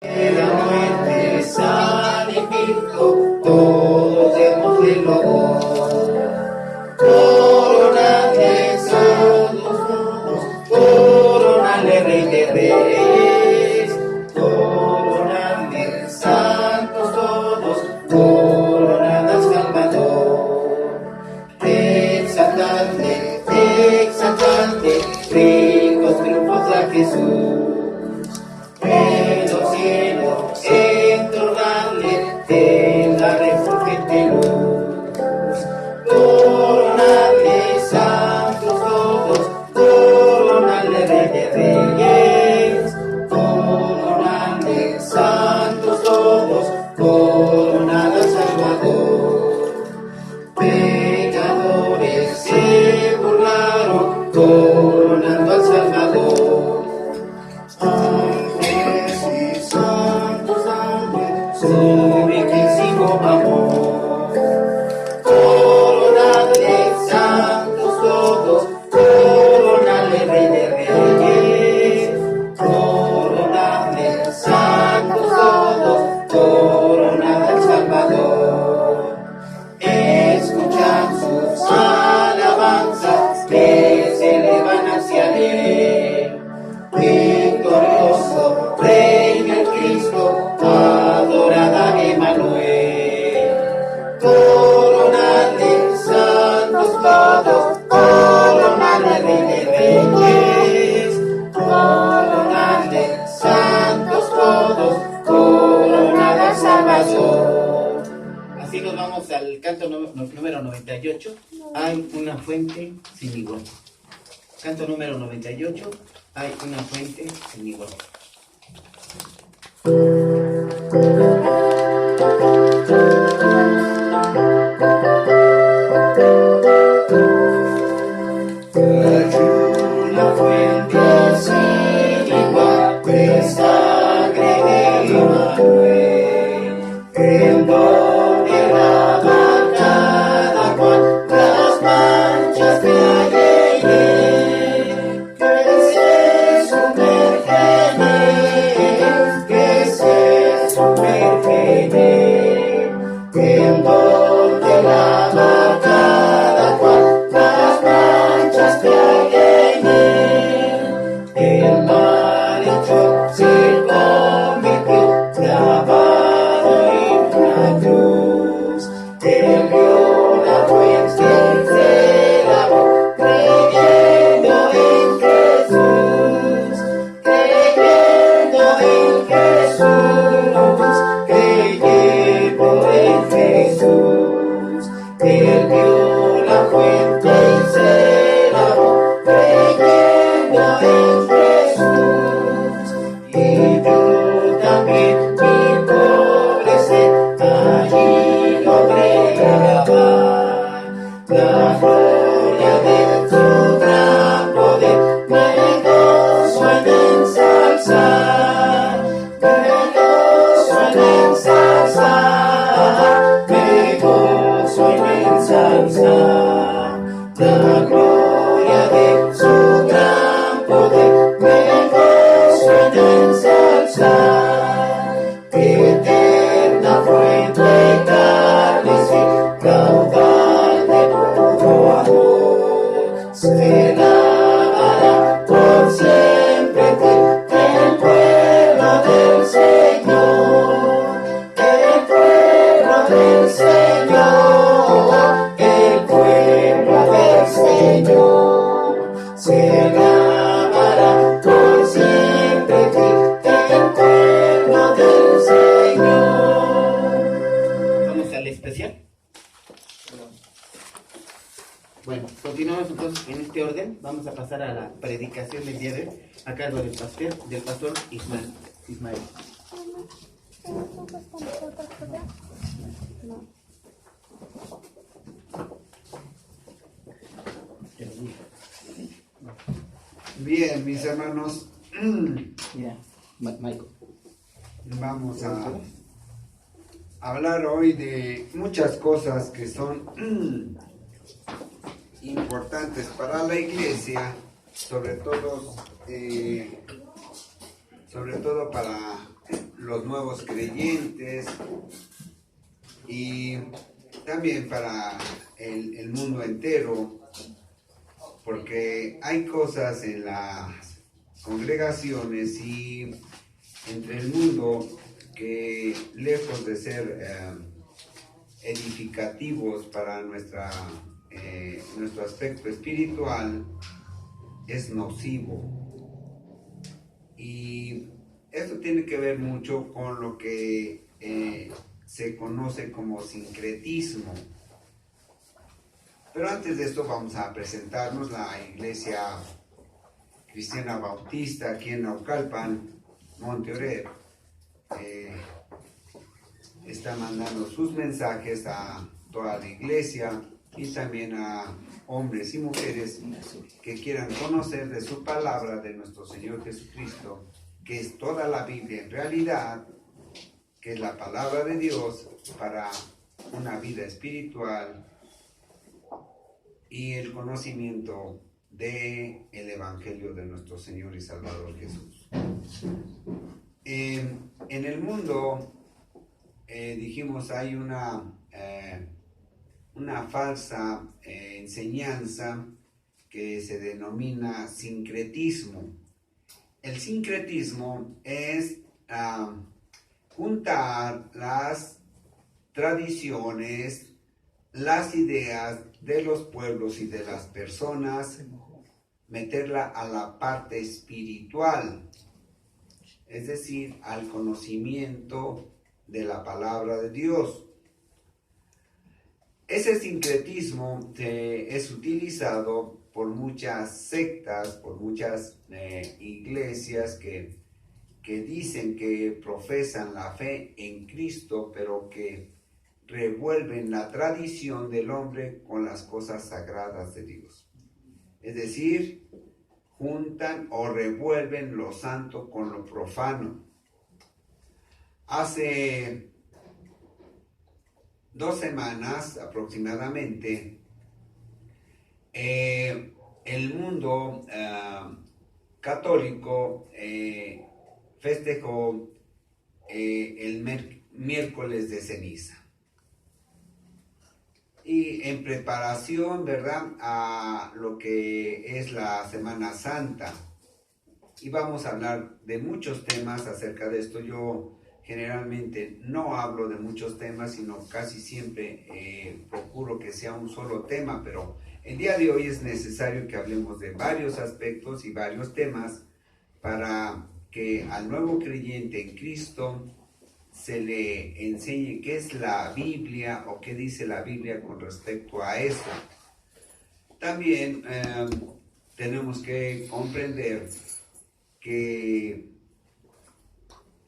La muerte santificó, todos démosle loor. Coronadle todos, coronadle Rey de Reyes, coronadle santos todos, coronad al Salvador. Exaltadle, exaltadle, ricos triunfos a Jesús. En los cielos, entornadle en la refulgente luz. Coronadle santos todos, coronadle Rey de Reyes, coronadle santos todos, coronad al Salvador. Pecadores se burlaron, coronando al Salvador. Ángeles y santos ángeles, su riquísimo amor. Coronadle santos todos, coronadle Rey de Reyes, coronadle santos todos, coronad al Salvador. Escuchad sus alabanzas que se elevan hacia él. Victorioso, reina el Cristo, adorada Emanuel. Coronadle santos todos, coronadle Rey de Reyes, coronadle santos todos, coronad al Salvador. Así nos vamos al canto número 98. Hay una fuente sin igual. Canto número 98. Hay una fuente sin igual. Hay una fuente sin igual, de sangre de Emanuel, en donde lava cada cual las manchas que hay en él. Que se sumerge en él, que se sumerge en él, en donde lava cada cual las manchas que hay en él. El mal hecho se convirtió, clavado en una cruz. Él vio la fuente y se lavó, creyendo en Jesús, creyendo en Jesús, creyendo en Jesús. Él vio la fuente y se lavó, creyendo en Jesús. Y yo también, mi pobre ser, allí logré grabar la gloria de su gran poder. Me gozo en ensalzar, me gozo en ensalzar, me gozo en ensalzar la gloria de su gran poder. Me gozo en ensalzar, eterna fuente carmesí, caudal de puro amor. Se lavará por siempre el pueblo del Señor, el pueblo del Señor, el pueblo del Señor. Se lavará por siempre el pueblo del Señor. Vamos al especial. Bueno, continuamos entonces en este orden. Vamos a pasar a la predicación del día de hoy a cargo del pastor Ismael. Bien, mis hermanos, Mira, Michael. vamos a hablar hoy de muchas cosas que son importantes para la iglesia, sobre todo para los nuevos creyentes y también para el mundo entero, porque hay cosas en las congregaciones y entre el mundo que lejos de ser edificativos para nuestro aspecto espiritual, es nocivo. Y esto tiene que ver mucho con lo que se conoce como sincretismo. Pero antes de esto vamos a presentarnos. La Iglesia Cristiana Bautista aquí en Naucalpan, Monterrey, está mandando sus mensajes a toda la iglesia y también a hombres y mujeres que quieran conocer de su palabra, de nuestro Señor Jesucristo, que es toda la Biblia en realidad, que es la palabra de Dios para una vida espiritual y el conocimiento del Evangelio de nuestro Señor y Salvador Jesús. En el mundo, dijimos, hay una falsa enseñanza que se denomina sincretismo. El sincretismo es juntar las tradiciones, las ideas de los pueblos y de las personas, meterla a la parte espiritual, es decir, al conocimiento de la palabra de Dios. Ese sincretismo es utilizado por muchas sectas, por muchas iglesias que dicen que profesan la fe en Cristo, pero que revuelven la tradición del hombre con las cosas sagradas de Dios. Es decir, juntan o revuelven lo santo con lo profano. Hace 2 semanas aproximadamente, el mundo católico festejó el miércoles de ceniza. Y en preparación, ¿verdad?, a lo que es la Semana Santa. Y vamos a hablar de muchos temas acerca de esto. Yo generalmente no hablo de muchos temas, sino casi siempre procuro que sea un solo tema, pero el día de hoy es necesario que hablemos de varios aspectos y varios temas para que al nuevo creyente en Cristo se le enseñe qué es la Biblia o qué dice la Biblia con respecto a eso. También tenemos que comprender que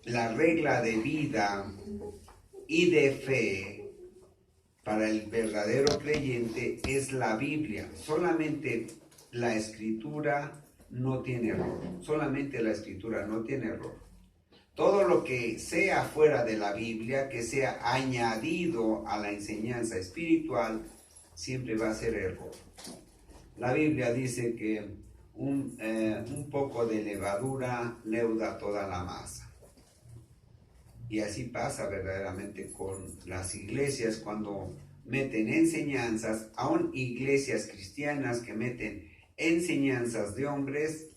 la regla de vida y de fe para el verdadero creyente es la Biblia. Solamente la Escritura no tiene error. Solamente la Escritura no tiene error. Todo lo que sea fuera de la Biblia, que sea añadido a la enseñanza espiritual, siempre va a ser error. La Biblia dice que un poco de levadura leuda toda la masa. Y así pasa verdaderamente con las iglesias cuando meten enseñanzas, aún iglesias cristianas que meten enseñanzas de hombres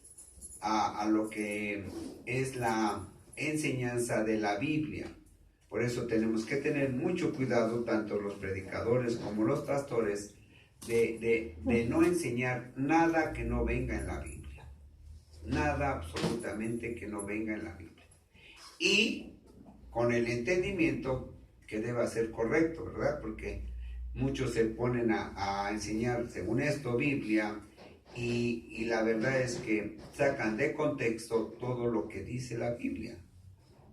a lo que es la enseñanza de la Biblia. Por eso tenemos que tener mucho cuidado, tanto los predicadores como los pastores, de no enseñar nada que no venga en la Biblia. Nada absolutamente que no venga en la Biblia. Y con el entendimiento que deba ser correcto, ¿verdad? Porque muchos se ponen a enseñar, según esto, Biblia, y la verdad es que sacan de contexto todo lo que dice la Biblia.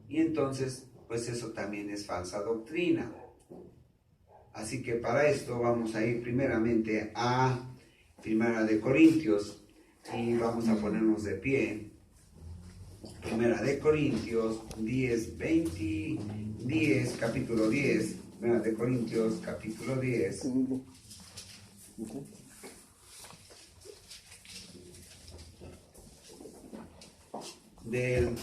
Y entonces, pues eso también es falsa doctrina. Así que para esto vamos a ir primeramente a Primera de Corintios y vamos a ponernos de pie. Primera de Corintios 10, capítulo 10. Primera de Corintios, capítulo 10. Del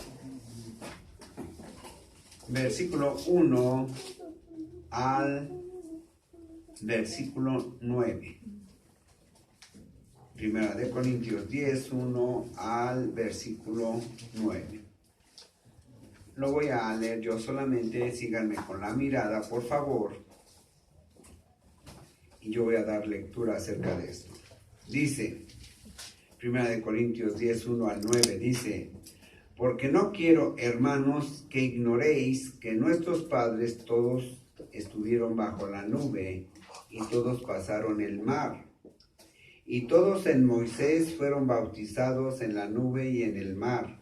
versículo 1 al versículo 9. Primera de Corintios 10, 1 al versículo 9. Lo voy a leer yo solamente, síganme con la mirada, por favor. Y yo voy a dar lectura acerca de esto. Dice, Primera de Corintios 10, 1 al 9, dice, porque no quiero, hermanos, que ignoréis que nuestros padres todos estuvieron bajo la nube y todos pasaron el mar. Y todos en Moisés fueron bautizados en la nube y en el mar.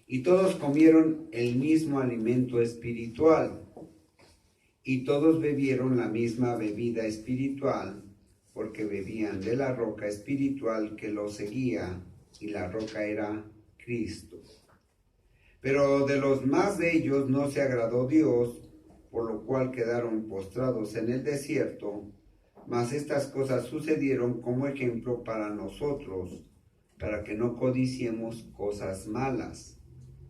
Y todos comieron el mismo alimento espiritual. Y todos bebieron la misma bebida espiritual, porque bebían de la roca espiritual que los seguía, y la roca era Cristo. Pero de los más de ellos no se agradó Dios, por lo cual quedaron postrados en el desierto. Mas estas cosas sucedieron como ejemplo para nosotros, para que no codiciemos cosas malas,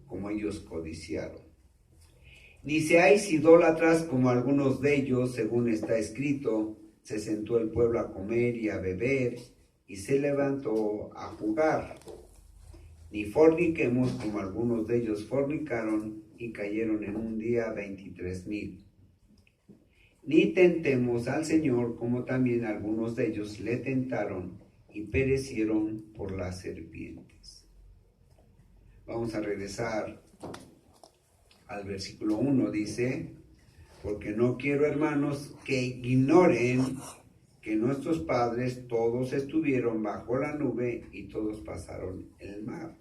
como ellos codiciaron. Ni seáis idólatras como algunos de ellos, según está escrito, se sentó el pueblo a comer y a beber, y se levantó a jugar. Ni forniquemos como algunos de ellos fornicaron, y cayeron en un día 23,000. Ni tentemos al Señor como también algunos de ellos le tentaron y perecieron por las serpientes. Vamos a regresar al versículo 1, dice, porque no quiero, hermanos, que ignoren que nuestros padres todos estuvieron bajo la nube y todos pasaron el mar.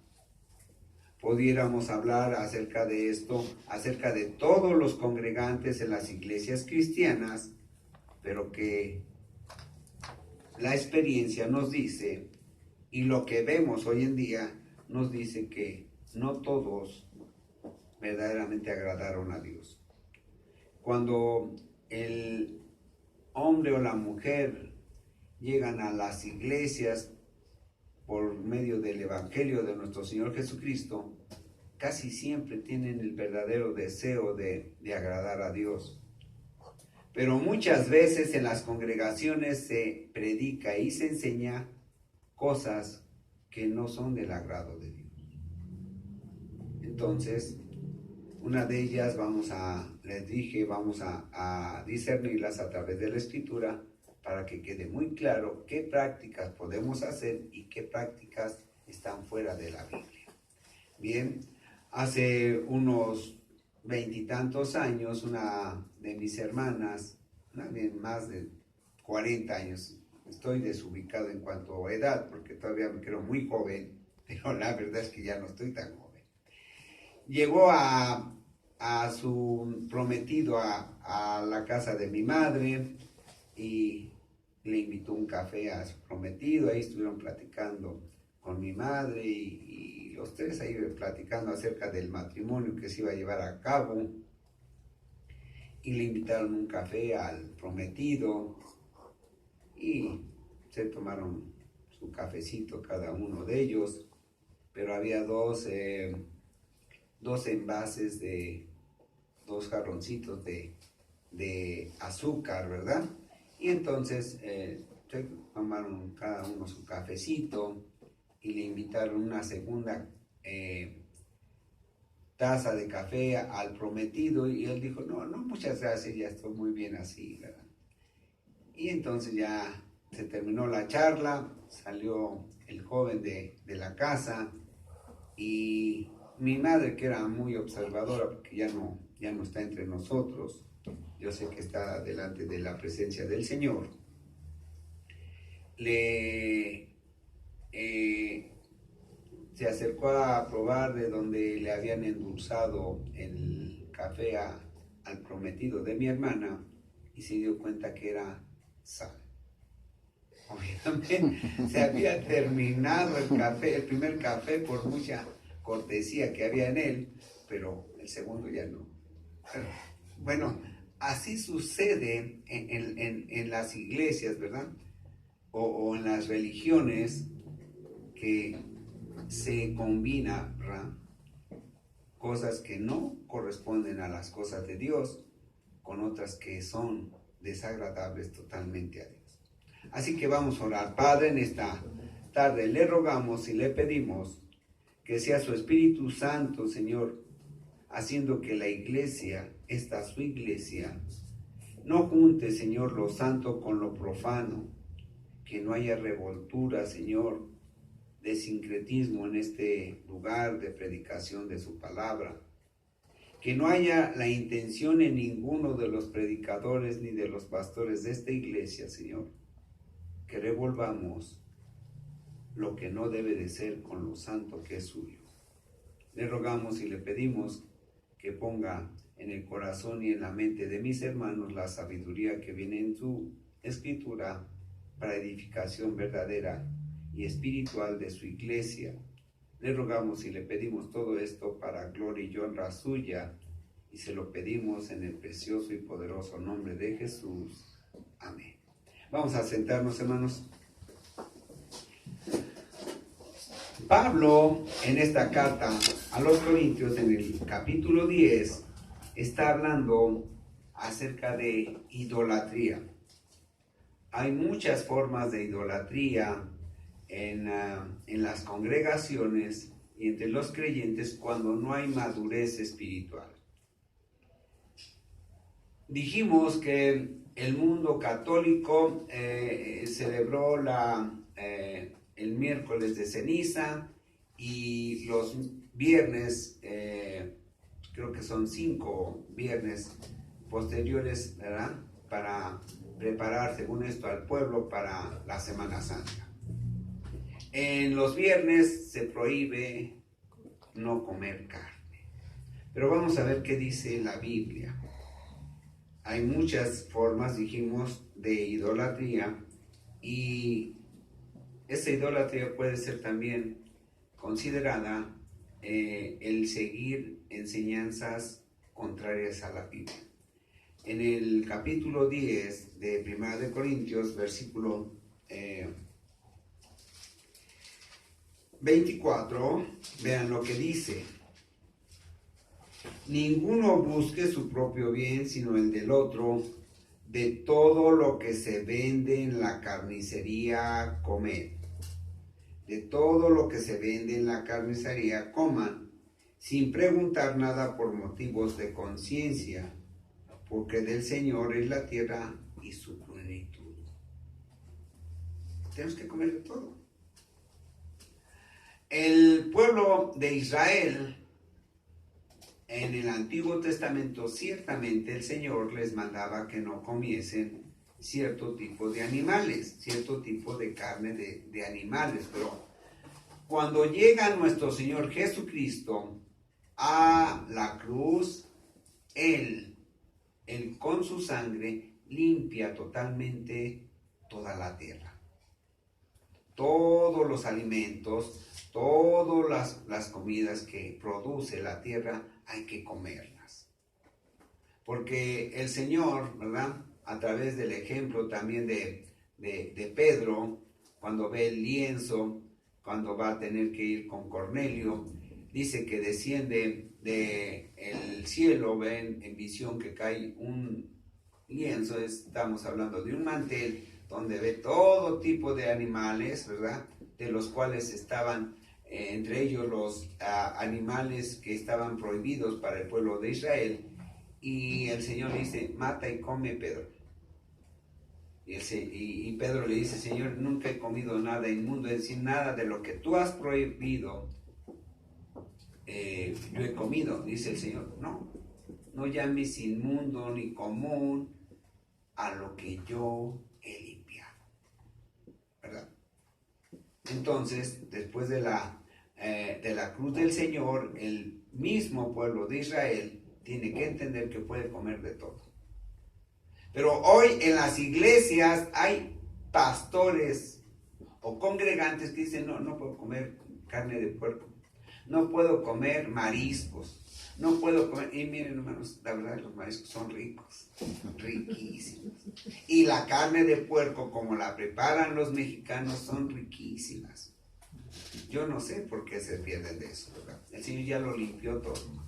Pudiéramos hablar acerca de esto, acerca de todos los congregantes en las iglesias cristianas, pero que la experiencia nos dice, y lo que vemos hoy en día, nos dice que no todos verdaderamente agradaron a Dios. Cuando el hombre o la mujer llegan a las iglesias por medio del Evangelio de nuestro Señor Jesucristo, casi siempre tienen el verdadero deseo de agradar a Dios. Pero muchas veces en las congregaciones se predica y se enseña cosas que no son del agrado de Dios. Entonces, una de ellas vamos a discernirlas a través de la Escritura para que quede muy claro qué prácticas podemos hacer y qué prácticas están fuera de la Biblia. Bien, hace unos 20 y tantos años, una de mis hermanas, más de 40 años, estoy desubicado en cuanto a edad, porque todavía me creo muy joven, pero la verdad es que ya no estoy tan joven. Llegó a su prometido a la casa de mi madre y le invitó un café a su prometido. Ahí estuvieron platicando con mi madre y los tres ahí platicando acerca del matrimonio que se iba a llevar a cabo, y le invitaron un café al prometido y se tomaron su cafecito cada uno de ellos, pero había dos envases dos jarroncitos de azúcar, ¿verdad? Y entonces se tomaron cada uno su cafecito y le invitaron una segunda taza de café al prometido, y él dijo, no, muchas gracias, ya estoy muy bien así, ¿verdad? Y entonces ya se terminó la charla, salió el joven de la casa, y mi madre, que era muy observadora, porque ya no está entre nosotros, yo sé que está delante de la presencia del Señor, se acercó a probar de donde le habían endulzado el café al prometido de mi hermana, y se dio cuenta que era sal. Obviamente se había terminado el primer café por mucha cortesía que había en él, pero el segundo ya no. Pero, bueno, así sucede en las iglesias, ¿verdad? O en las religiones, que se combina, ¿verdad? cosas que no corresponden a las cosas de Dios, con otras que son desagradables totalmente a Dios. Así que vamos a orar. Padre, en esta tarde le rogamos y le pedimos que sea su Espíritu Santo, Señor, haciendo que la iglesia, esta su iglesia, no junte, Señor, lo santo con lo profano, que no haya revoltura, Señor, de sincretismo en este lugar de predicación de su palabra, que no haya la intención en ninguno de los predicadores ni de los pastores de esta iglesia, Señor, que revolvamos lo que no debe de ser con lo santo que es suyo. Le rogamos y le pedimos que ponga en el corazón y en la mente de mis hermanos la sabiduría que viene en su escritura para edificación verdadera y espiritual de su iglesia. Le rogamos y le pedimos todo esto para gloria y honra suya, y se lo pedimos en el precioso y poderoso nombre de Jesús. Amén. Vamos a sentarnos, hermanos. Pablo, en esta carta a los Corintios, en el capítulo 10, está hablando acerca de idolatría. Hay muchas formas de idolatría en las congregaciones y entre los creyentes cuando no hay madurez espiritual. Dijimos que el mundo católico celebró el miércoles de ceniza y los viernes, creo que son 5 viernes posteriores, ¿verdad?, para preparar, según esto, al pueblo para la Semana Santa. En los viernes se prohíbe no comer carne. Pero vamos a ver qué dice la Biblia. Hay muchas formas, dijimos, de idolatría, y esa idolatría puede ser también considerada el seguir enseñanzas contrarias a la Biblia. En el capítulo 10 de 1 de Corintios, versículo 24, vean lo que dice: ninguno busque su propio bien, sino el del otro. De todo lo que se vende en la carnicería, comed. De todo lo que se vende en la carnicería, coman, sin preguntar nada por motivos de conciencia, porque del Señor es la tierra y su plenitud. Tenemos que comer de todo. El pueblo de Israel, en el Antiguo Testamento, ciertamente el Señor les mandaba que no comiesen cierto tipo de animales, cierto tipo de carne de animales, pero cuando llega nuestro Señor Jesucristo a la cruz, Él con su sangre limpia totalmente toda la tierra. Todos los alimentos, todas las comidas que produce la tierra, hay que comerlas. Porque el Señor, ¿verdad?, a través del ejemplo también de Pedro, cuando ve el lienzo, cuando va a tener que ir con Cornelio, dice que desciende del cielo, ven en visión que cae un lienzo, estamos hablando de un mantel, donde ve todo tipo de animales, ¿verdad?, de los cuales estaban, entre ellos los animales que estaban prohibidos para el pueblo de Israel, y el Señor le dice: mata y come, Pedro. Y Pedro le dice: Señor, nunca he comido nada inmundo, es decir, nada de lo que tú has prohibido, yo he comido. Dice el Señor: no llames inmundo ni común a lo que yo he limpiado, ¿verdad? Entonces, después de la cruz del Señor, el mismo pueblo de Israel tiene que entender que puede comer de todo. Pero hoy en las iglesias hay pastores o congregantes que dicen: no puedo comer carne de puerco, no puedo comer mariscos, no puedo comer. Y miren, hermanos, la verdad, los mariscos son ricos, riquísimos. Y la carne de puerco, como la preparan los mexicanos, son riquísimas. Yo no sé por qué se pierden de eso, ¿verdad? El Señor ya lo limpió todo.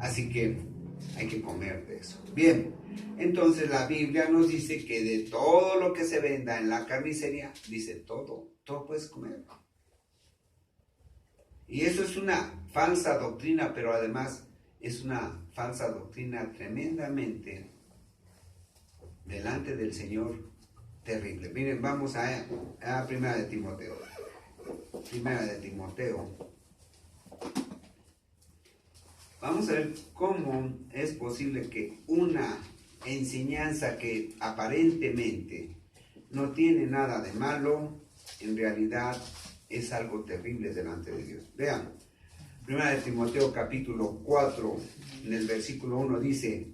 Así que hay que comer de eso. Bien, entonces la Biblia nos dice que de todo lo que se venda en la carnicería, dice todo puedes comer. Y eso es una falsa doctrina, pero además es una falsa doctrina tremendamente delante del Señor terrible. Miren, vamos a Primera de Timoteo. Primera de Timoteo. Vamos a ver cómo es posible que una enseñanza que aparentemente no tiene nada de malo, en realidad es algo terrible delante de Dios. Vean, 1 Timoteo capítulo 4, en el versículo 1 dice: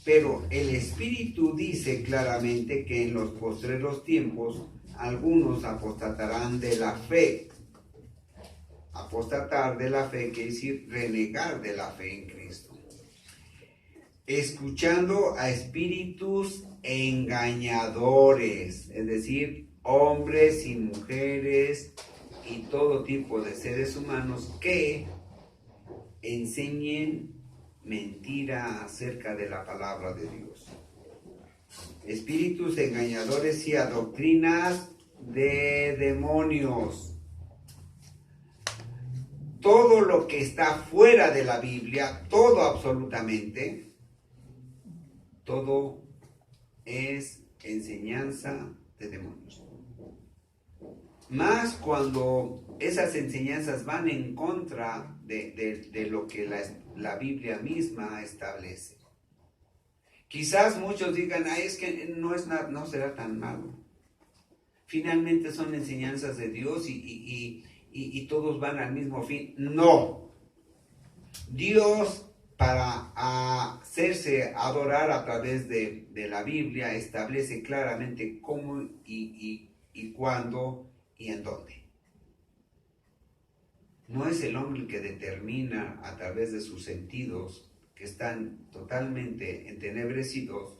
pero el Espíritu dice claramente que en los postreros tiempos algunos apostatarán de la fe. Apostatar de la fe quiere decir renegar de la fe en Cristo. Escuchando a espíritus engañadores, es decir, hombres y mujeres y todo tipo de seres humanos que enseñen mentira acerca de la palabra de Dios. Espíritus engañadores y a doctrinas de demonios. Todo lo que está fuera de la Biblia, todo absolutamente, todo es enseñanza de demonios. Más cuando esas enseñanzas van en contra de lo que la Biblia misma establece. Quizás muchos digan, es que no será tan malo. Finalmente son enseñanzas de Dios y todos van al mismo fin. No. Dios, para hacerse adorar a través de la Biblia, establece claramente cómo y cuándo y en dónde. No es el hombre el que determina a través de sus sentidos, que están totalmente entenebrecidos,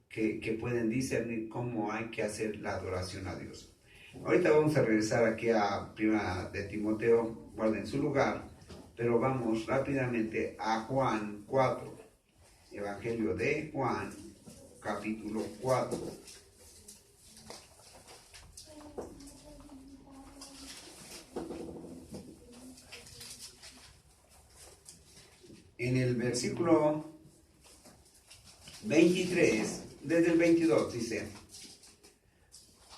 que pueden discernir cómo hay que hacer la adoración a Dios. Ahorita vamos a regresar aquí a 1 de Timoteo, guarden su lugar, pero vamos rápidamente a Juan 4, Evangelio de Juan, capítulo 4. En el versículo 23, desde el 22 dice,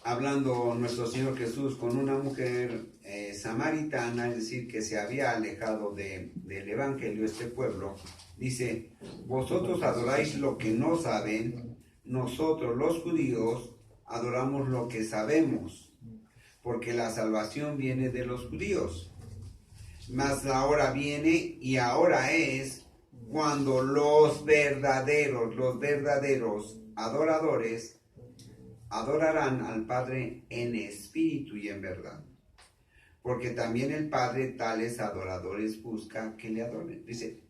hablando nuestro Señor Jesús con una mujer samaritana, es decir, que se había alejado del Evangelio, este pueblo, dice: vosotros adoráis lo que no saben, nosotros los judíos adoramos lo que sabemos, porque la salvación viene de los judíos. Mas la hora viene y ahora es cuando los verdaderos adoradores adorarán al Padre en espíritu y en verdad. Porque también el Padre tales adoradores busca que le adoren. Dice,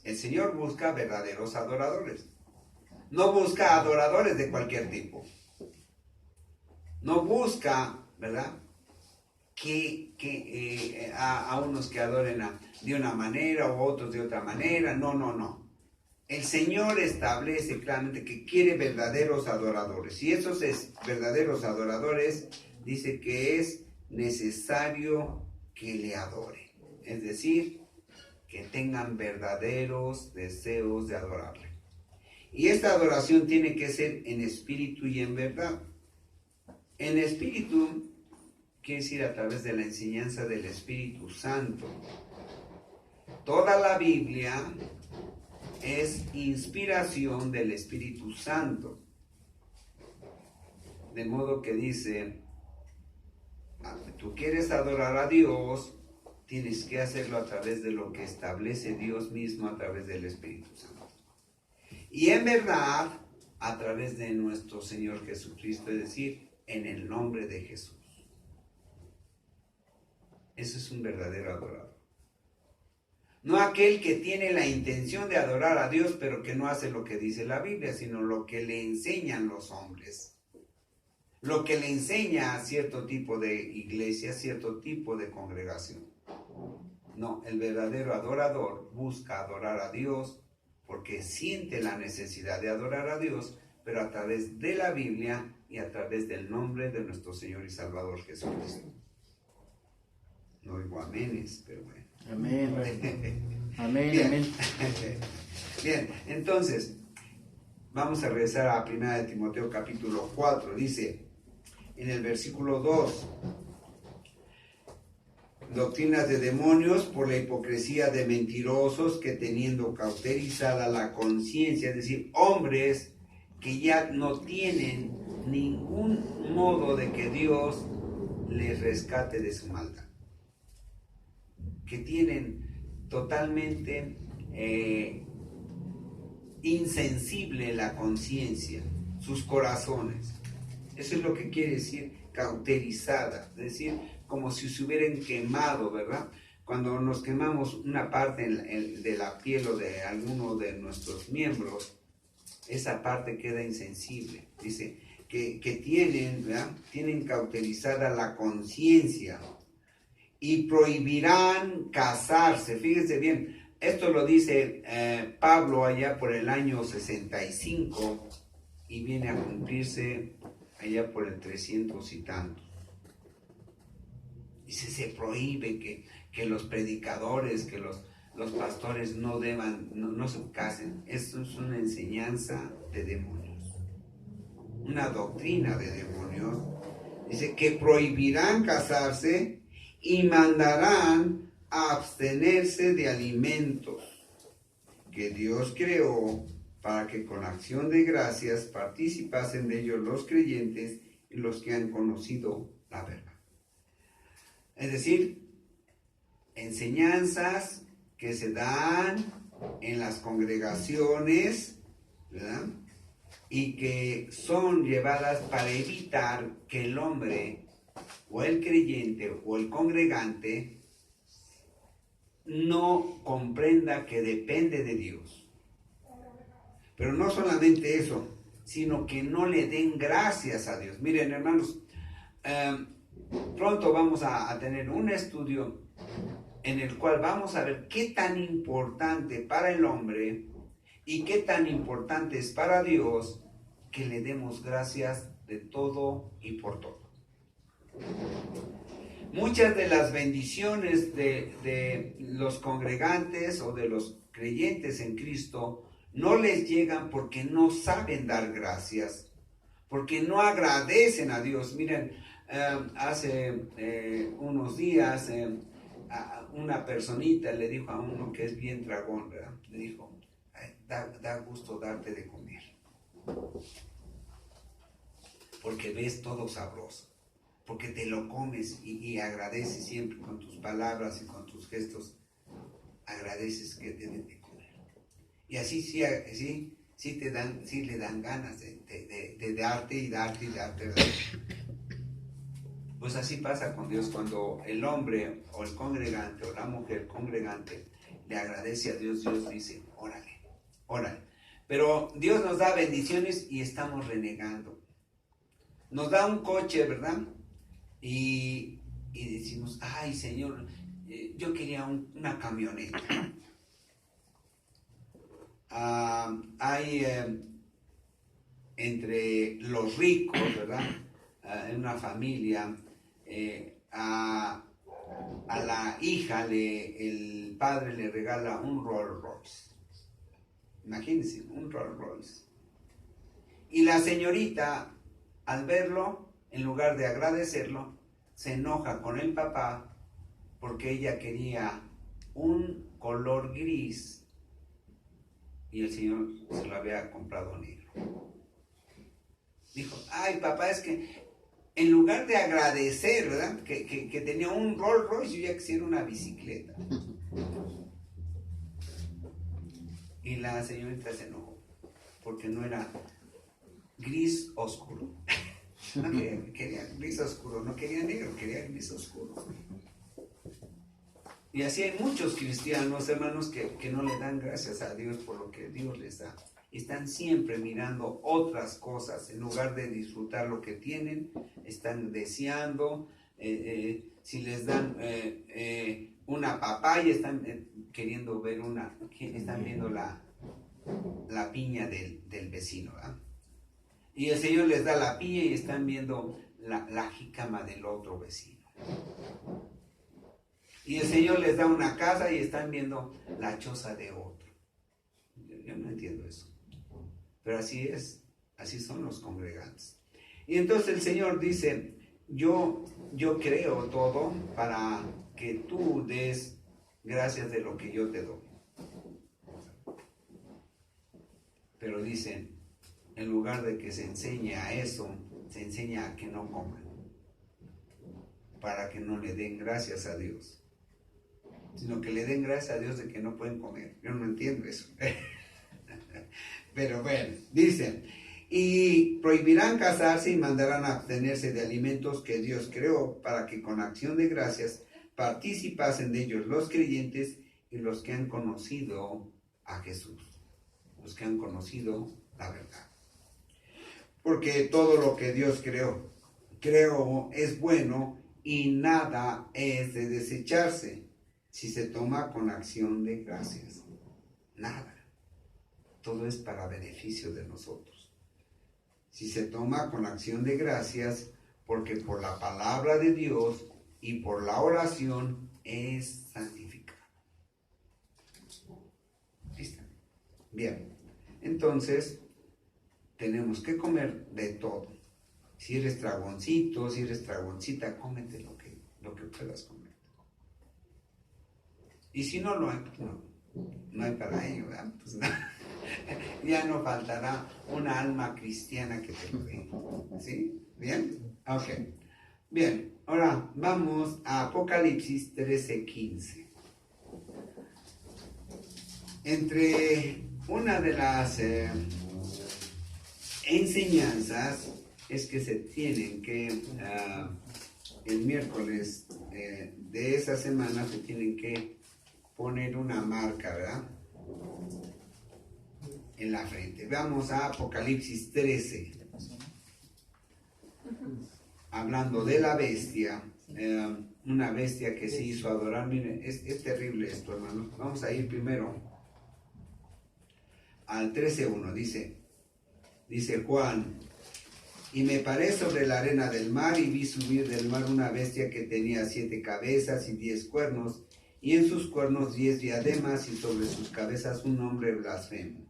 el Señor busca verdaderos adoradores. No busca adoradores de cualquier tipo. No busca, ¿verdad?, a unos que adoren de una manera o otros de otra manera. No. El Señor establece claramente que quiere verdaderos adoradores. Y esos verdaderos adoradores dice que es necesario que le adoren. Es decir, que tengan verdaderos deseos de adorarle. Y esta adoración tiene que ser en espíritu y en verdad. En espíritu quiere decir a través de la enseñanza del Espíritu Santo. Toda la Biblia es inspiración del Espíritu Santo. De modo que dice, tú quieres adorar a Dios, tienes que hacerlo a través de lo que establece Dios mismo a través del Espíritu Santo. Y en verdad, a través de nuestro Señor Jesucristo, es decir, en el nombre de Jesús. Eso es un verdadero adorador. No aquel que tiene la intención de adorar a Dios, pero que no hace lo que dice la Biblia, sino lo que le enseñan los hombres. Lo que le enseña a cierto tipo de iglesia, cierto tipo de congregación. No, el verdadero adorador busca adorar a Dios porque siente la necesidad de adorar a Dios, pero a través de la Biblia y a través del nombre de nuestro Señor y Salvador Jesucristo. No oigo amenes, pero bueno. Amén. Amén, Bien. amén. Bien, entonces, vamos a regresar a 1 Timoteo capítulo 4. Dice, en el versículo 2, doctrinas de demonios por la hipocresía de mentirosos que teniendo cauterizada la conciencia, es decir, hombres que ya no tienen ningún modo de que Dios les rescate de su maldad, que tienen totalmente insensible la conciencia, sus corazones. Eso es lo que quiere decir cauterizada, es decir, como si se hubieran quemado, ¿verdad? Cuando nos quemamos una parte de la piel o de alguno de nuestros miembros, esa parte queda insensible. Dice que tienen, ¿verdad? Tienen cauterizada la conciencia y prohibirán casarse. Fíjense bien, esto lo dice Pablo allá por el año 65 y viene a cumplirse allá por el 300 y tantos. Dice, se prohíbe que los predicadores, que los pastores no se casen. Esto es una enseñanza de demonios, una doctrina de demonios. Dice que prohibirán casarse y mandarán a abstenerse de alimentos que Dios creó para que con acción de gracias participasen de ellos los creyentes y los que han conocido la verdad. Es decir, enseñanzas que se dan en las congregaciones, ¿verdad? Y que son llevadas para evitar que el hombre o el creyente o el congregante no comprenda que depende de Dios. Pero no solamente eso, sino que no le den gracias a Dios. Miren, hermanos, pronto vamos a tener un estudio en el cual vamos a ver qué tan importante para el hombre y qué tan importante es para Dios que le demos gracias de todo y por todo. Muchas de las bendiciones de los congregantes o de los creyentes en Cristo no les llegan porque no saben dar gracias, porque no agradecen a Dios. Miren, hace unos días una personita le dijo a uno que es bien dragón, ¿verdad? Le dijo, da gusto darte de comer, porque ves todo sabroso, porque te lo comes y agradeces siempre con tus palabras y con tus gestos, agradeces que te den de comer. Y así sí le dan ganas de darte y darte y darte. Pues así pasa con Dios cuando el hombre o el congregante o la mujer congregante le agradece a Dios. Dios dice, órale, órale. Pero Dios nos da bendiciones y estamos renegando. Nos da un coche, ¿verdad? Y decimos, ay Señor, yo quería una camioneta. Hay entre los ricos, ¿verdad? En una familia, a la hija el padre le regala un Rolls Royce. Imagínense, un Rolls Royce. Y la señorita, al verlo, en lugar de agradecerlo, se enoja con el papá porque ella quería un color gris y el señor se lo había comprado negro. Dijo, ay papá, es que en lugar de agradecer, ¿verdad? Que tenía un Rolls Royce, yo ya quisiera una bicicleta. Y la señorita se enojó porque no era gris oscuro. No quería gris oscuro, no quería negro, quería gris oscuro. Y así hay muchos cristianos, hermanos, que no le dan gracias a Dios por lo que Dios les da. Están siempre mirando otras cosas en lugar de disfrutar lo que tienen. Están deseando si les dan una papaya, están queriendo ver están viendo la piña del vecino, ¿verdad? Y el Señor les da la piña y están viendo la jícama del otro vecino. Y el Señor les da una casa y están viendo la choza de otro. Yo no entiendo eso. Pero así es, así son los congregantes. Y entonces el Señor dice, yo creo todo para que tú des gracias de lo que yo te doy. Pero dicen, en lugar de que se enseñe a eso, se enseña a que no coman, para que no le den gracias a Dios, sino que le den gracias a Dios de que no pueden comer. Yo no entiendo eso. Pero bueno, dicen, y prohibirán casarse y mandarán a abstenerse de alimentos que Dios creó para que con acción de gracias participasen de ellos los creyentes y los que han conocido a Jesús, los que han conocido la verdad. Porque todo lo que Dios creó es bueno y nada es de desecharse si se toma con acción de gracias. Nada. Todo es para beneficio de nosotros. Si se toma con acción de gracias, porque por la palabra de Dios y por la oración es santificado. ¿Listo? Bien. Entonces, tenemos que comer de todo. Si eres dragoncito, si eres dragoncita, cómete lo que puedas comer. Y si no lo hay, pues no hay para ello, ¿verdad? Pues nada. Ya no faltará una alma cristiana que te lo dé. ¿Sí? ¿Bien? Ok. Bien, ahora vamos a Apocalipsis 13:15. Entre una de las enseñanzas es que se tienen que, el miércoles de esa semana se tienen que poner una marca, ¿verdad? En la frente. Vamos a Apocalipsis 13. Hablando de la bestia, una bestia que se hizo adorar. Miren, es terrible esto, hermanos. Vamos a ir primero al 13:1. Dice Juan, y me paré sobre la arena del mar y vi subir del mar una bestia que tenía 7 cabezas y 10 cuernos, y en sus cuernos 10 diademas, y sobre sus cabezas un nombre blasfemo.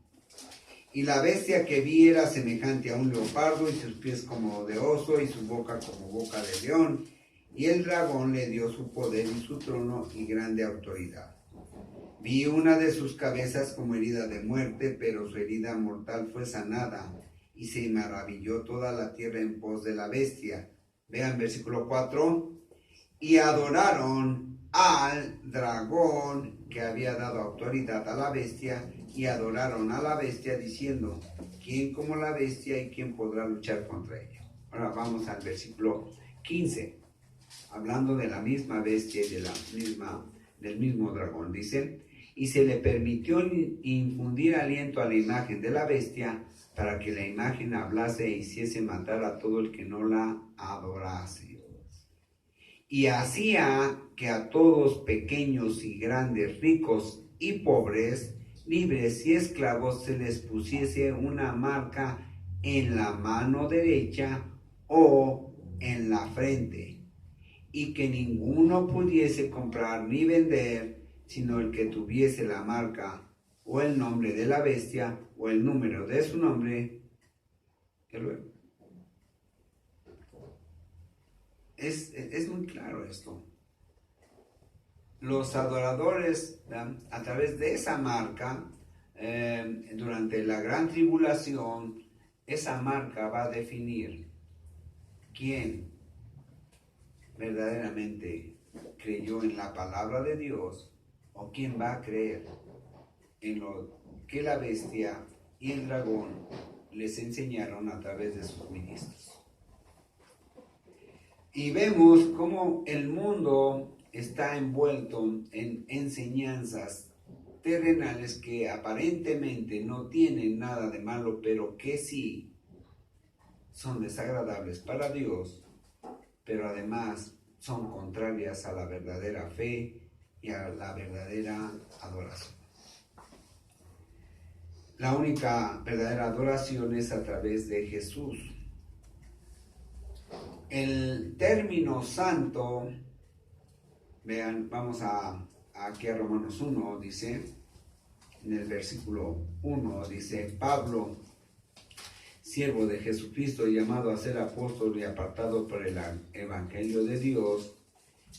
Y la bestia que vi era semejante a un leopardo, y sus pies como de oso, y su boca como boca de león. Y el dragón le dio su poder y su trono y grande autoridad. Vi una de sus cabezas como herida de muerte, pero su herida mortal fue sanada, y se maravilló toda la tierra en pos de la bestia. Vean versículo 4. Y adoraron al dragón que había dado autoridad a la bestia, y adoraron a la bestia diciendo, ¿quién como la bestia y quién podrá luchar contra ella? Ahora vamos al versículo 15, hablando de la misma bestia y del mismo dragón. Dice, y se le permitió infundir aliento a la imagen de la bestia, para que la imagen hablase e hiciese matar a todo el que no la adorase. Y hacía que a todos, pequeños y grandes, ricos y pobres, libres y esclavos, se les pusiese una marca en la mano derecha o en la frente, y que ninguno pudiese comprar ni vender, sino el que tuviese la marca o el nombre de la bestia o el número de su nombre. Es muy claro esto. Los adoradores, a través de esa marca, durante la gran tribulación, esa marca va a definir quién verdaderamente creyó en la palabra de Dios o quién va a creer en lo que la bestia y el dragón les enseñaron a través de sus ministros. Y vemos cómo el mundo está envuelto en enseñanzas terrenales que aparentemente no tienen nada de malo, pero que sí son desagradables para Dios, pero además son contrarias a la verdadera fe y a la verdadera adoración. La única verdadera adoración es a través de Jesús. El término santo, vean, vamos aquí a Romanos 1, dice, en el versículo 1, dice, Pablo, siervo de Jesucristo, llamado a ser apóstol y apartado por el Evangelio de Dios,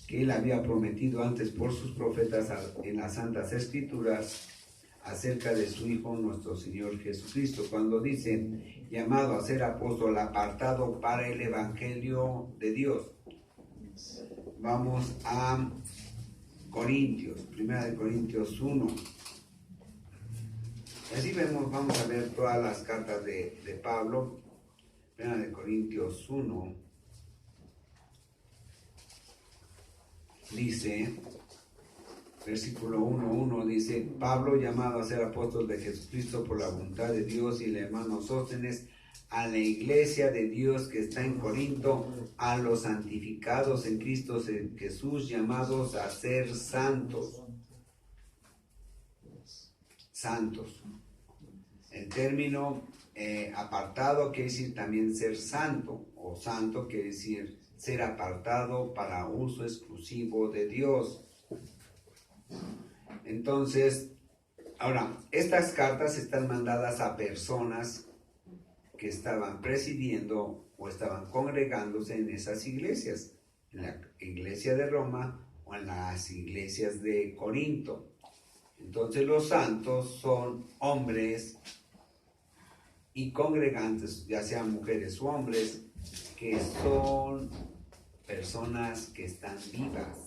que él había prometido antes por sus profetas en las Santas Escrituras, acerca de su Hijo nuestro Señor Jesucristo. Cuando dicen llamado a ser apóstol, apartado para el Evangelio de Dios. Vamos a Corintios, 1 Corintios 1. Así vamos a ver todas las cartas de Pablo. 1 Corintios 1 dice, versículo 1:1 dice, Pablo, llamado a ser apóstol de Jesucristo por la voluntad de Dios, y el hermano Sóstenes, a la iglesia de Dios que está en Corinto, a los santificados en Cristo Jesús, llamados a ser santos. Santos. El término apartado quiere decir también ser santo, o santo quiere decir ser apartado para uso exclusivo de Dios. Entonces, ahora, estas cartas están mandadas a personas que estaban presidiendo o estaban congregándose en esas iglesias, en la iglesia de Roma o en las iglesias de Corinto. Entonces los santos son hombres y congregantes, ya sean mujeres o hombres, que son personas que están vivas.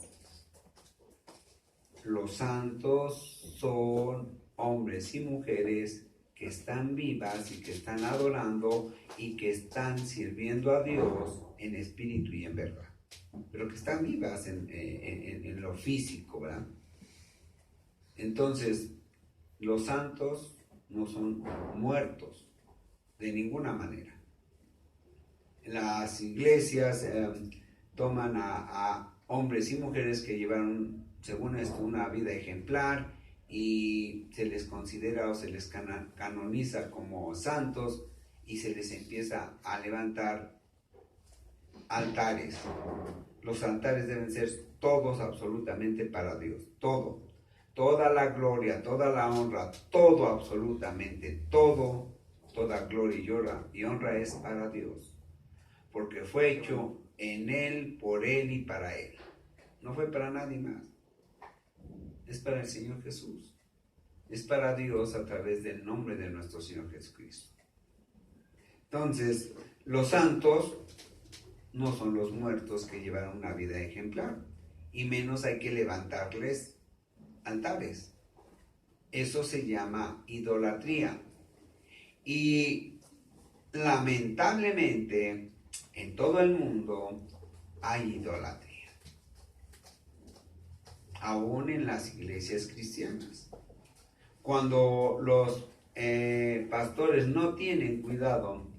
Los santos son hombres y mujeres que están vivas y que están adorando y que están sirviendo a Dios en espíritu y en verdad. Pero que están vivas en lo físico, ¿verdad? Entonces, los santos no son muertos de ninguna manera. Las iglesias toman a hombres y mujeres que llevaron, según esto, una vida ejemplar y se les considera o se les canoniza como santos y se les empieza a levantar altares. Los altares deben ser todos absolutamente para Dios, todo. Toda la gloria, toda la honra, todo absolutamente, todo, toda gloria y honra es para Dios, porque fue hecho en Él, por Él y para Él. No fue para nadie más. Es para el Señor Jesús. Es para Dios a través del nombre de nuestro Señor Jesucristo. Entonces, los santos no son los muertos que llevaron una vida ejemplar, y menos hay que levantarles altares. Eso se llama idolatría. Y lamentablemente en todo el mundo hay idolatría. Aún en las iglesias cristianas. Cuando los pastores no tienen cuidado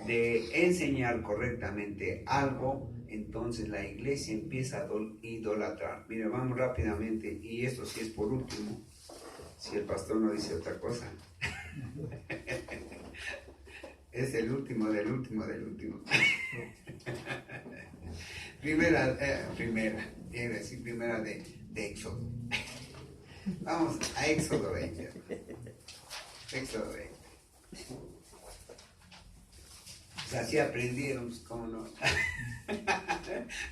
de enseñar correctamente algo, entonces la iglesia empieza a idolatrar. Mira, vamos rápidamente, y esto sí es por último, si el pastor no dice otra cosa. Es el último del último del último. primera de Éxodo. Vamos a Éxodo 20. Éxodo 20. O sea, sí aprendieron, pues, ¿cómo no?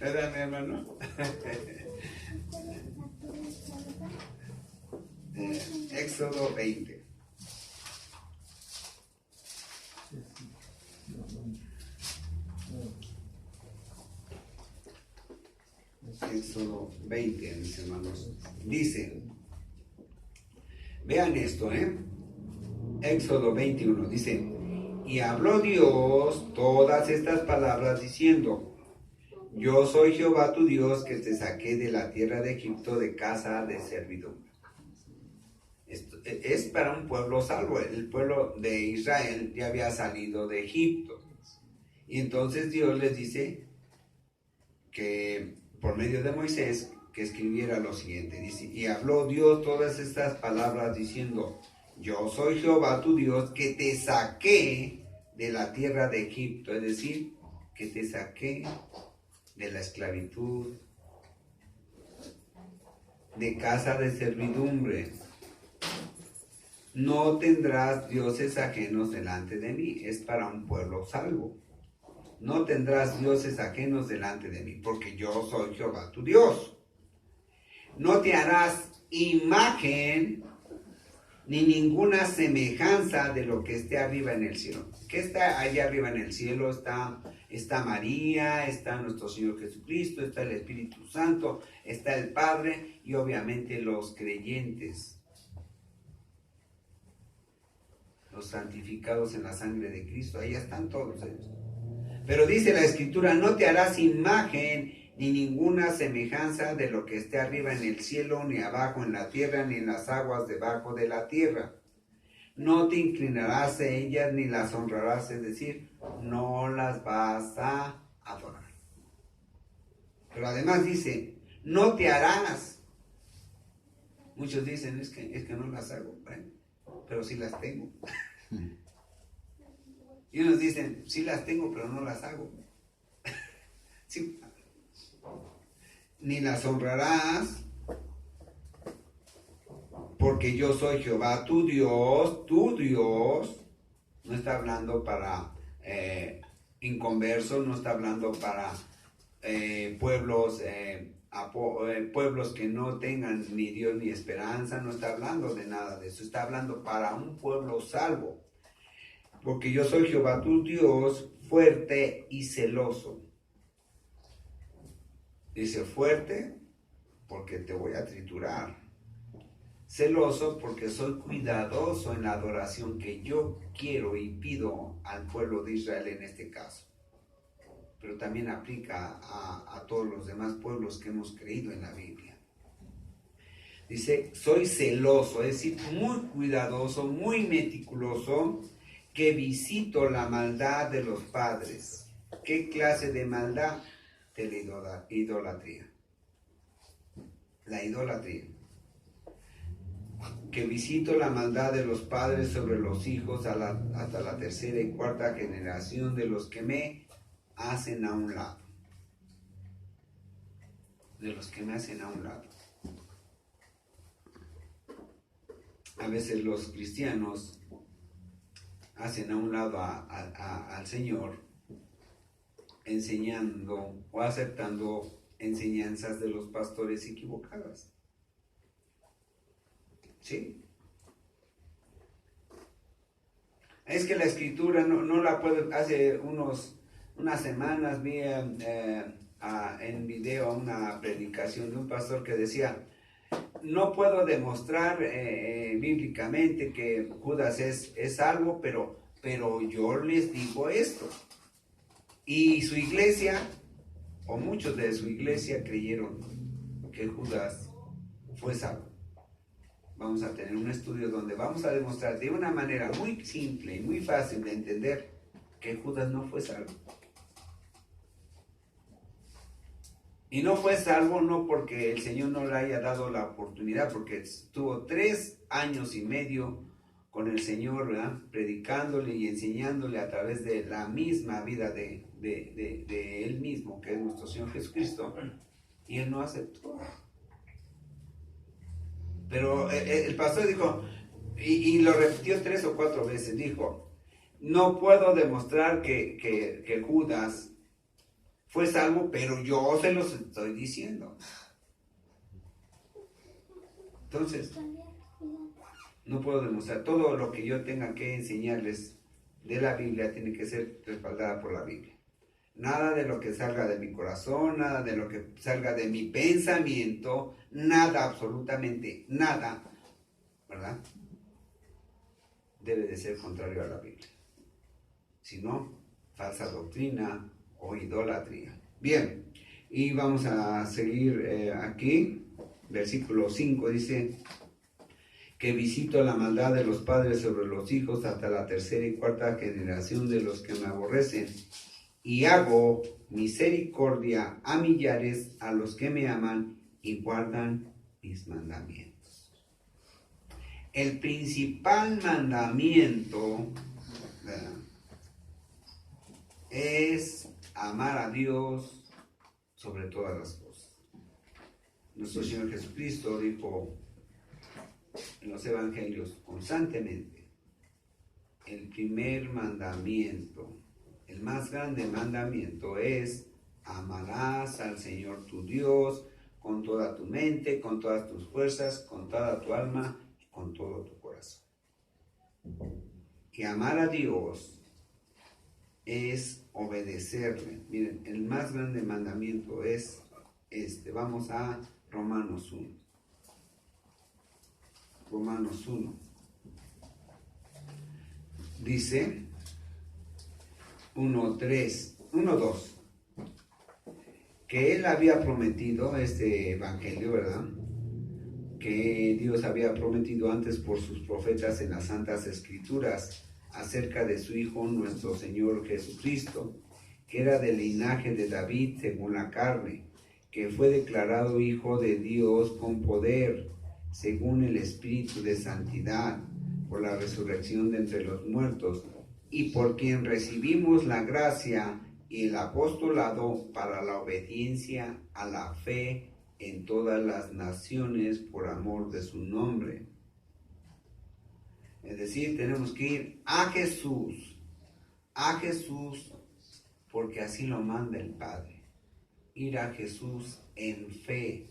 ¿Verdad, mi hermano? Éxodo 20. Éxodo 20, mis hermanos. Dice, vean esto, Éxodo 21, dice, y habló Dios todas estas palabras diciendo, yo soy Jehová tu Dios que te saqué de la tierra de Egipto de casa de servidumbre. Esto es para un pueblo salvo. El pueblo de Israel ya había salido de Egipto. Y entonces Dios les dice que por medio de Moisés, que escribiera lo siguiente. Dice, y habló Dios todas estas palabras diciendo, yo soy Jehová tu Dios, que te saqué de la tierra de Egipto, es decir, que te saqué de la esclavitud, de casa de servidumbre. No tendrás dioses ajenos delante de mí. Es para un pueblo salvo. No tendrás dioses ajenos delante de mí, porque yo soy Jehová tu Dios. No te harás imagen ni ninguna semejanza de lo que esté arriba en el cielo. ¿Qué está allá arriba en el cielo? Está María, está nuestro Señor Jesucristo, está el Espíritu Santo, está el Padre y obviamente los creyentes, los santificados en la sangre de Cristo. Ahí están todos ellos. Pero dice la Escritura, no te harás imagen ni ninguna semejanza de lo que esté arriba en el cielo, ni abajo en la tierra, ni en las aguas debajo de la tierra. No te inclinarás a ellas ni las honrarás, es decir, no las vas a adorar. Pero además dice, no te harás. Muchos dicen, es que no las hago, bueno, pero sí las tengo. Y unos dicen, sí las tengo, pero no las hago. Sí. Ni las honrarás, porque yo soy Jehová tu Dios, no está hablando para inconversos, no está hablando para pueblos que no tengan ni Dios ni esperanza, no está hablando de nada de eso, está hablando para un pueblo salvo, porque yo soy Jehová tu Dios, fuerte y celoso. Dice fuerte porque te voy a triturar. Celoso porque soy cuidadoso en la adoración que yo quiero y pido al pueblo de Israel en este caso. Pero también aplica a todos los demás pueblos que hemos creído en la Biblia. Dice, soy celoso, es decir, muy cuidadoso, muy meticuloso, que visito la maldad de los padres. ¿Qué clase de maldad? De la idolatría. La idolatría. Que visito la maldad de los padres sobre los hijos hasta la tercera y cuarta generación de los que me hacen a un lado. De los que me hacen a un lado. A veces los cristianos hacen a un lado al Señor, enseñando o aceptando enseñanzas de los pastores equivocadas. ¿Sí? Es que la Escritura no la puedo. Hace unas semanas vi en video una predicación de un pastor que decía, no puedo demostrar bíblicamente que Judas es salvo, pero yo les digo esto. Y su iglesia, o muchos de su iglesia, creyeron que Judas fue salvo. Vamos a tener un estudio donde vamos a demostrar de una manera muy simple y muy fácil de entender que Judas no fue salvo. Y no fue salvo no porque el Señor no le haya dado la oportunidad, porque estuvo 3 años y medio con el Señor, ¿verdad? Predicándole y enseñándole a través de la misma vida de Él mismo, que es nuestro Señor Jesucristo, y Él no aceptó. Pero el pastor dijo, y lo repitió 3 o 4 veces, dijo, no puedo demostrar que Judas fue salvo, pero yo se los estoy diciendo. Entonces, no puedo demostrar. Todo lo que yo tenga que enseñarles de la Biblia tiene que ser respaldada por la Biblia. Nada de lo que salga de mi corazón, nada de lo que salga de mi pensamiento, nada, absolutamente nada, ¿verdad? Debe de ser contrario a la Biblia. Si no, falsa doctrina o idolatría. Bien, y vamos a seguir aquí. Versículo 5 dice que visito la maldad de los padres sobre los hijos hasta la tercera y cuarta generación de los que me aborrecen. y hago misericordia a millares, a los que me aman y guardan mis mandamientos. El principal mandamiento, ¿verdad?, es amar a Dios sobre todas las cosas. Nuestro Señor Jesucristo dijo en los evangelios constantemente: el primer mandamiento, el más grande mandamiento es: amarás al Señor tu Dios con toda tu mente, con todas tus fuerzas, con toda tu alma y con todo tu corazón. Y amar a Dios es obedecerle. Miren, el más grande mandamiento es este. Vamos a Romanos 1. Romanos 1. Dice 1:2, que él había prometido, este evangelio, ¿verdad?, que Dios había prometido antes por sus profetas en las Santas Escrituras acerca de su Hijo nuestro Señor Jesucristo, que era del linaje de David según la carne, que fue declarado Hijo de Dios con poder, según el Espíritu de Santidad, por la resurrección de entre los muertos, y por quien recibimos la gracia y el apostolado para la obediencia a la fe en todas las naciones por amor de su nombre. Es decir, tenemos que ir a Jesús, porque así lo manda el Padre. Ir a Jesús en fe,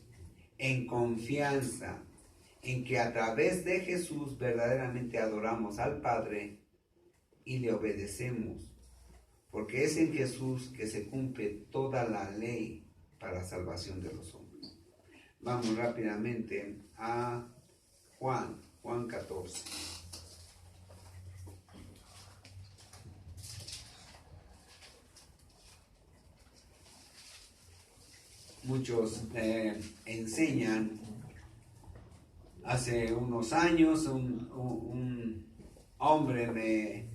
en confianza, en que a través de Jesús verdaderamente adoramos al Padre y le obedecemos, porque es en Jesús que se cumple toda la ley para salvación de los hombres. Vamos rápidamente a Juan 14. Muchos enseñan. Hace unos años un hombre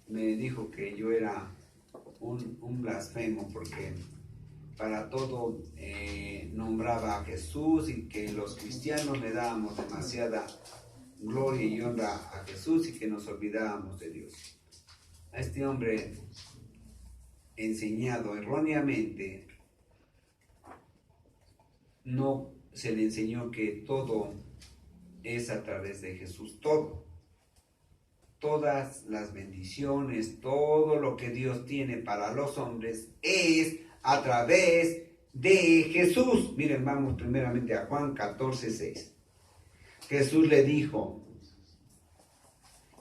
me dijo que yo era un blasfemo, porque para todo nombraba a Jesús, y que los cristianos le dábamos demasiada gloria y honra a Jesús y que nos olvidábamos de Dios. A este hombre, enseñado erróneamente, no se le enseñó que todo es a través de Jesús. Todas las bendiciones, todo lo que Dios tiene para los hombres es a través de Jesús. Miren, vamos primeramente a Juan 14:6. Jesús le dijo: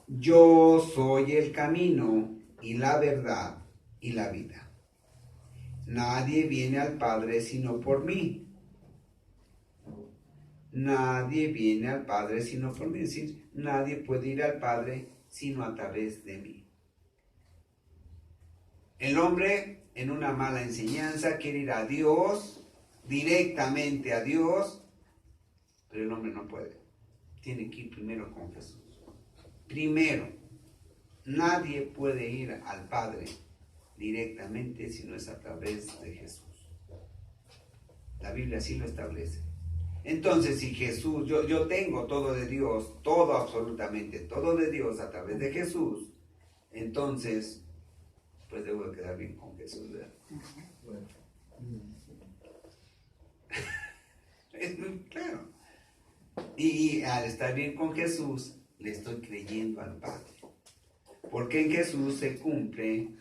yo soy el camino y la verdad y la vida. Nadie viene al Padre sino por mí. Nadie viene al Padre sino por mí. Es decir, nadie puede ir al Padre sino a través de mí. El hombre, en una mala enseñanza, quiere ir a Dios, directamente a Dios, pero el hombre no puede. Tiene que ir primero con Jesús. Primero, nadie puede ir al Padre directamente si no es a través de Jesús. La Biblia así lo establece. Entonces, si Jesús, yo tengo todo de Dios, todo, absolutamente todo de Dios a través de Jesús, entonces, pues debo de quedar bien con Jesús, ¿verdad? Bueno. Es muy claro. Y al estar bien con Jesús, le estoy creyendo al Padre. Porque en Jesús se cumplen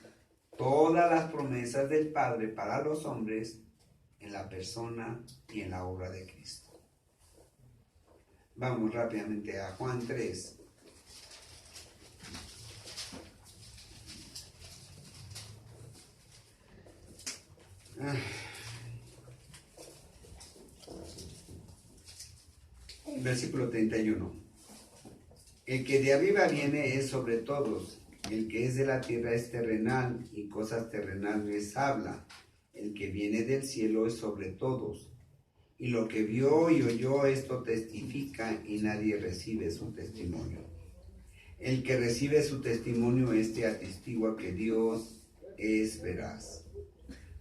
todas las promesas del Padre para los hombres en la persona y en la obra de Cristo. Vamos rápidamente a Juan 3. Versículo 31. El que de arriba viene es sobre todos, el que es de la tierra es terrenal, y cosas terrenales habla. El que viene del cielo es sobre todos, y lo que vio y oyó esto testifica, y nadie recibe su testimonio. El que recibe su testimonio, este atestigua que Dios es veraz.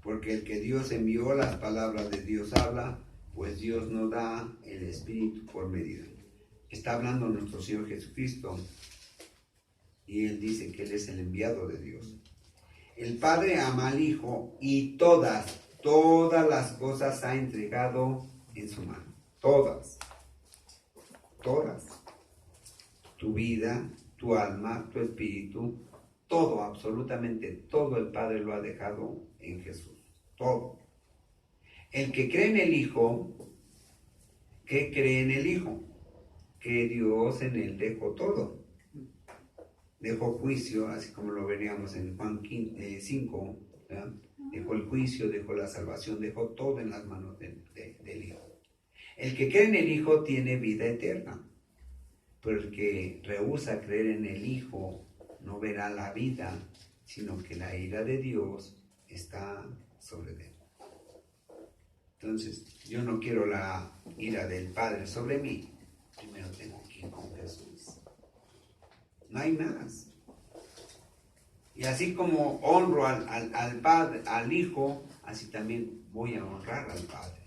Porque el que Dios envió, las palabras de Dios habla, pues Dios no da el Espíritu por medida. Está hablando nuestro Señor Jesucristo y Él dice que Él es el enviado de Dios. El Padre ama al Hijo y todas las cosas ha entregado en su mano. Todas. Tu vida, tu alma, tu espíritu, todo, absolutamente todo el Padre lo ha dejado en Jesús. Todo. El que cree en el Hijo, ¿qué cree en el Hijo? Que Dios en él dejó todo. Dejó juicio, así como lo veríamos en Juan 5, ¿verdad? Dejó el juicio, dejó la salvación, dejó todo en las manos del Hijo. El que cree en el Hijo tiene vida eterna, pero el que rehúsa creer en el Hijo no verá la vida, sino que la ira de Dios está sobre él. Entonces, yo no quiero la ira del Padre sobre mí, primero tengo que ir con Jesús. No hay más. Y así como honro al Padre, al Hijo, así también voy a honrar al Padre.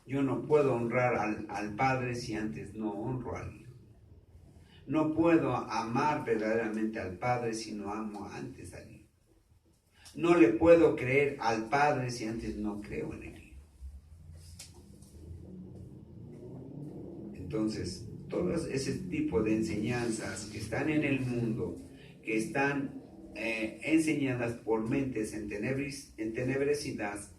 Yo no puedo honrar al Padre si antes no honro al Hijo. No puedo amar verdaderamente al Padre si no amo antes al Hijo. No le puedo creer al Padre si antes no creo en el Hijo. Entonces, todo ese tipo de enseñanzas que están en el mundo, que están enseñadas por mentes entenebrecidas,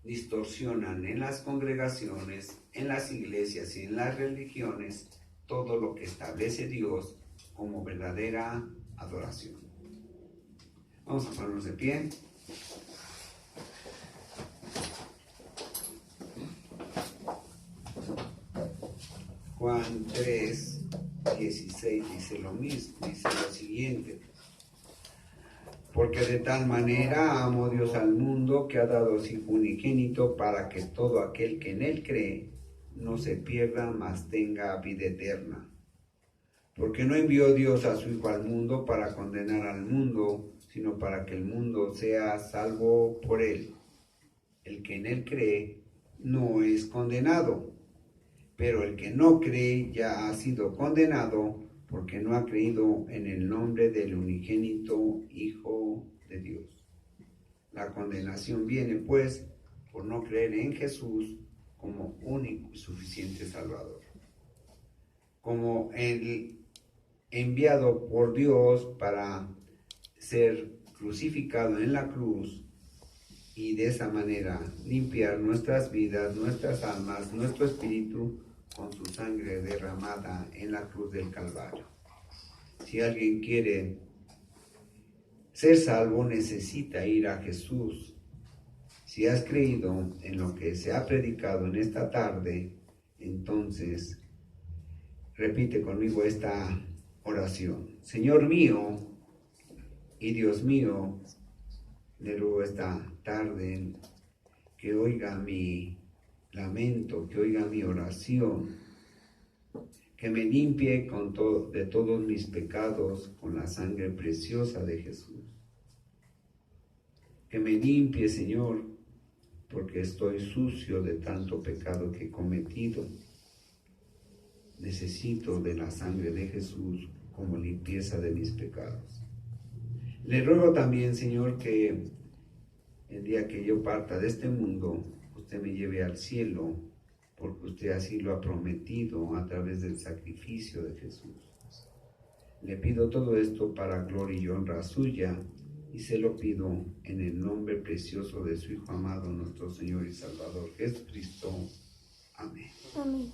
distorsionan en las congregaciones, en las iglesias y en las religiones todo lo que establece Dios como verdadera adoración. Vamos a ponernos de pie. Juan 3:16 dice lo mismo, dice lo siguiente: porque de tal manera amó Dios al mundo que ha dado a su Hijo unigénito para que todo aquel que en él cree no se pierda, mas tenga vida eterna. Porque no envió Dios a su Hijo al mundo para condenar al mundo, sino para que el mundo sea salvo por él. El que en él cree no es condenado, pero el que no cree ya ha sido condenado porque no ha creído en el nombre del unigénito Hijo de Dios. La condenación viene, pues, por no creer en Jesús como único y suficiente Salvador, como el enviado por Dios para ser crucificado en la cruz y de esa manera limpiar nuestras vidas, nuestras almas, nuestro espíritu con su sangre derramada en la cruz del Calvario. Si alguien quiere ser salvo, necesita ir a Jesús. Si has creído en lo que se ha predicado en esta tarde, entonces repite conmigo esta oración. Señor mío y Dios mío, le ruego esta tarde que oiga mi lamento, que oiga mi oración, que me limpie de todos mis pecados con la sangre preciosa de Jesús. Que me limpie, Señor, porque estoy sucio de tanto pecado que he cometido. Necesito de la sangre de Jesús como limpieza de mis pecados. Le ruego también, Señor, que el día que yo parta de este mundo, usted me lleve al cielo, porque usted así lo ha prometido a través del sacrificio de Jesús. Le pido todo esto para gloria y honra suya, y se lo pido en el nombre precioso de su Hijo amado, nuestro Señor y Salvador Jesucristo. Amén. Amén.